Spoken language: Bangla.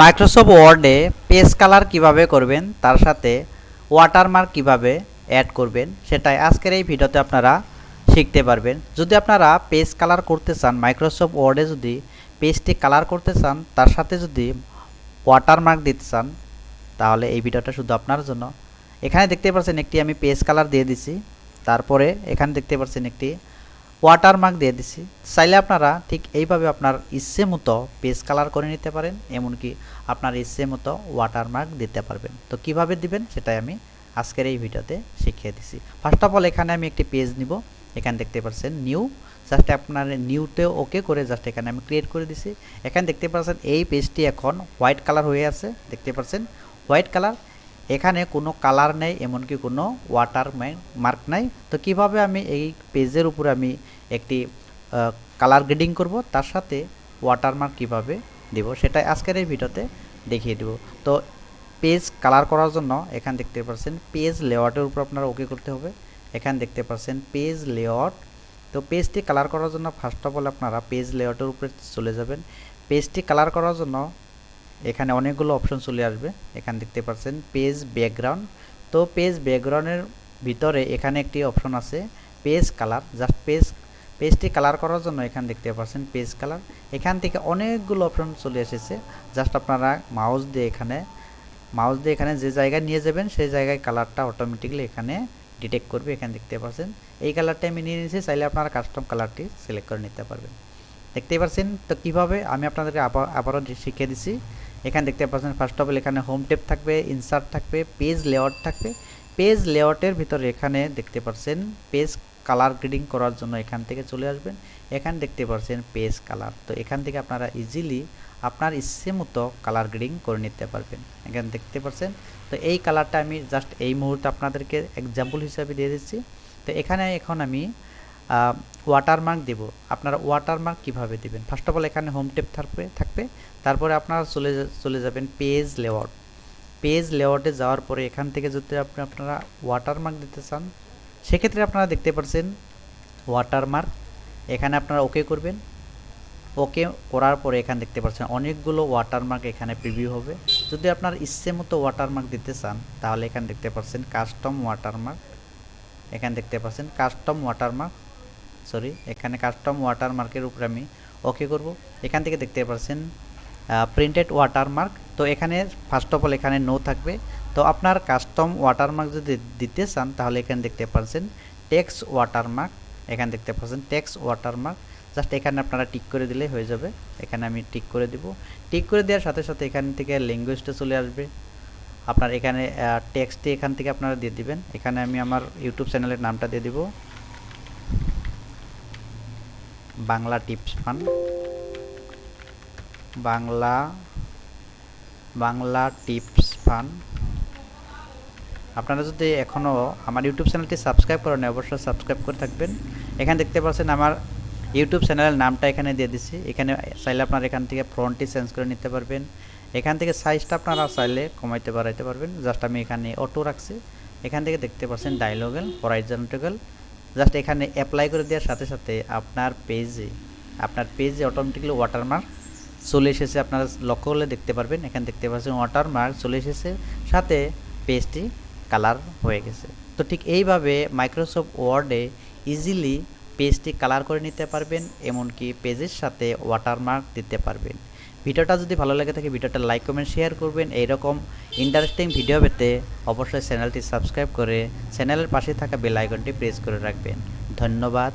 মাইক্রোসফট ওয়ার্ডে পেজ কালার কিভাবে করবেন, তার সাথে ওয়াটারমার্ক কিভাবে অ্যাড করবেন, সেটাই আজকের এই ভিডিওতে আপনারা শিখতে পারবেন। যদি আপনারা পেজ কালার করতে চান, মাইক্রোসফট ওয়ার্ডে যদি পেজটি কালার করতে চান, তার সাথে যদি ওয়াটারমার্ক দিতে চান, তাহলে এই ভিডিওটা শুধু আপনার জন্য। এখানে দেখতে পাচ্ছেন একটি আমি পেজ কালার দিয়ে দিছি, তারপরে এখানে দেখতে পাচ্ছেন একটি ওয়াটারমার্ক দিয়ে দিছি। চাইলে আপনারা ঠিক এইভাবে আপনার ইচ্ছে মতো পেজ কালার করে নিতে পারেন, এমনকি আপনার ইচ্ছে মতো ওয়াটারমার্ক দিতে পারবেন। তো কিভাবে দিবেন সেটাই আমি আজকের এই ভিডিওতে শিখিয়ে দিছি। ফার্স্ট অফ অল এখানে আমি একটি পেজ নিব। এখানে দেখতে পাচ্ছেন নিউ, জাস্ট আপনার নিউতে ওকে করে জাস্ট এখানে আমি ক্রিয়েট করে দিছি। এখানে দেখতে পাচ্ছেন এই পেজটি এখন হোয়াইট কালার হয়ে আছে, দেখতে পাচ্ছেন হোয়াইট কালার। এখানে কোনো কালার নেই, এমনকি কোনো ওয়াটার মার্ক নাই। তো কিভাবে আমি এই পেজের উপরে আমি একটি কালার গ্রেডিং করব, তার সাথে ওয়াটারমার্ক কিভাবে দেব, সেটাই আজকের এই ভিডিওতে দেখিয়ে দেব। তো পেজ কালার করার জন্য এখানে দেখতে পাচ্ছেন পেজ লেআউটের উপর আপনারা ওকে করতে হবে। এখানে দেখতে পাচ্ছেন পেজ লেআউট। তো পেজটি কালার করার জন্য ফার্স্ট অফ অল আপনারা পেজ লেআউটের উপরে চলে যাবেন। পেজটি কালার করার জন্য এখানে অনেকগুলো অপশন চলে আসবে। এখানে দেখতে পাচ্ছেন পেজ ব্যাকগ্রাউন্ড। তো পেজ ব্যাকগ্রাউন্ডের ভিতরে এখানে একটি অপশন আছে পেজ কালার। জাস্ট পেজটি কালার করার জন্য এখানে দেখতে পাচ্ছেন পেজ কালার। এখান থেকে অনেকগুলো অপশন চলে এসেছে। জাস্ট আপনারা মাউস দিয়ে এখানে যে জায়গায় নিয়ে যাবেন, সেই জায়গায় কালারটা অটোমেটিকলি এখানে ডিটেক্ট করবে। এখানে দেখতে পাচ্ছেন এই কালারটা আমি নিয়ে নিয়েছি, চাইলে আপনারা কাস্টম কালারটি সিলেক্ট করে নিতে পারবেন। দেখতেই পাচ্ছেন। তো কীভাবে আমি আপনাদেরকে আবারও শিখিয়ে দিচ্ছি। এখানে দেখতে পাচ্ছেন ফার্স্ট অফ অল এখানে হোম ট্যাব থাকবে, ইনসার্ট থাকবে, পেজ লেআউট থাকবে। পেজ লেআউটের ভিতরে এখানে দেখতে পাচ্ছেন পেজ কালার গ্রেডিং করার জন্য এখান থেকে চলে আসবেন। এখানে দেখতে পাচ্ছেন পেজ কালার। তো এখান থেকে আপনারা ইজিলি আপনার ইচ্ছে মতো কালার গ্রেডিং করে নিতে পারবেন। এখানে দেখতে পাচ্ছেন। তো এই কালারটা আমি জাস্ট এই মুহূর্তে আপনাদেরকে এক্সাম্পল হিসাবে দিয়ে দিচ্ছি। তো এখানে এখন আমি ওয়াটারমার্ক দেব। আপনারা ওয়াটারমার্ক কিভাবে দিবেন, ফার্স্ট অফ অল এখানে হোম ট্যাব থাকবে। তারপরে আপনারা চলে যাবেন পেজ লেআউট। পেজ লেআউটে যাওয়ার পরে এখান থেকে যদি আপনারা ওয়াটারমার্ক দিতে চান, সেক্ষেত্রে আপনারা দেখতে পাচ্ছেন ওয়াটারমার্ক। এখানে আপনারা ওকে করবেন। ওকে করার পরে এখানে দেখতে পাচ্ছেন অনেকগুলো ওয়াটারমার্ক এখানে প্রিভিউ হবে। যদি আপনার ইচ্ছে মতো ওয়াটারমার্ক দিতে চান, তাহলে এখানে দেখতে পাচ্ছেন কাস্টম ওয়াটারমার্ক। এখানে দেখতে পাচ্ছেন কাস্টম ওয়াটারমার্ক, এখানে কাস্টম ওয়াটারমার্কের উপরে আমি ওকে করব। এখান থেকে দেখতে পাচ্ছেন প্রিন্টেড ওয়াটারমার্ক। তো এখানে ফার্স্ট অফ অল এখানে নো থাকবে। তো আপনার কাস্টম ওয়াটারমার্ক যদি দিতে চান, তাহলে এখানে দেখতে পাচ্ছেন টেক্সট ওয়াটারমার্ক। এখানে দেখতে পাচ্ছেন টেক্সট ওয়াটারমার্ক। জাস্ট এখানে আপনারা টিক করে দিলে হয়ে যাবে। এখানে আমি টিক করে দেব। টিক করে দেওয়ার সাথে সাথে এখান থেকে ল্যাঙ্গুয়েজটা চলে আসবে। আপনার এখানে টেক্সটটি এখান থেকে আপনারা দিয়ে দিবেন। এখানে আমি আমার ইউটিউব চ্যানেলের নামটা দিয়ে দিব, Bangla tips fun. Bangla tips fun. আপনারা যদি এখনও আমার ইউটিউব চ্যানেলটি সাবস্ক্রাইব করেন, অবশ্যই সাবস্ক্রাইব করে থাকবেন। এখানে দেখতে পাচ্ছেন আমার ইউটিউব চ্যানেলের নামটা এখানে দিয়ে দিচ্ছি। এখানে চাইলে আপনারা এখান থেকে ফন্টটি চেঞ্জ করে নিতে পারবেন। এখান থেকে সাইজটা আপনারা চাইলে কমাইতে বাড়াইতে পারবেন। জাস্ট আমি এখানে অটো রাখছি। এখান থেকে দেখতে পাচ্ছেন ডায়লগেল, হরাইজন্টাল। জাস্ট এখানে অ্যাপ্লাই করে দেওয়ার সাথে সাথে আপনার পেজে অটোমেটিক্যালি ওয়াটারমার্ক চলে এসেছে। আপনারা লক্ষ্য করলে দেখতে পারবেন। এখানে দেখতে পাচ্ছেন ওয়াটারমার্ক চলে এসেছে, সাথে পেজটি কালার হয়ে গেছে। তো ঠিক এইভাবে মাইক্রোসফট ওয়ার্ডে ইজিলি পেজটি কালার করে নিতে পারবেন, এমনকি পেজের সাথে ওয়াটারমার্ক দিতে পারবেন। ভিডিওটা যদি ভালো লাগে থাকে ভিডিওটা লাইক কমেন্ট শেয়ার করবেন। এইরকম ইন্টারেস্টিং ভিডিও পেতে অবশ্যই চ্যানেলটি সাবস্ক্রাইব করে চ্যানেলের পাশে থাকা বেল আইকনটি প্রেস করে রাখবেন। ধন্যবাদ।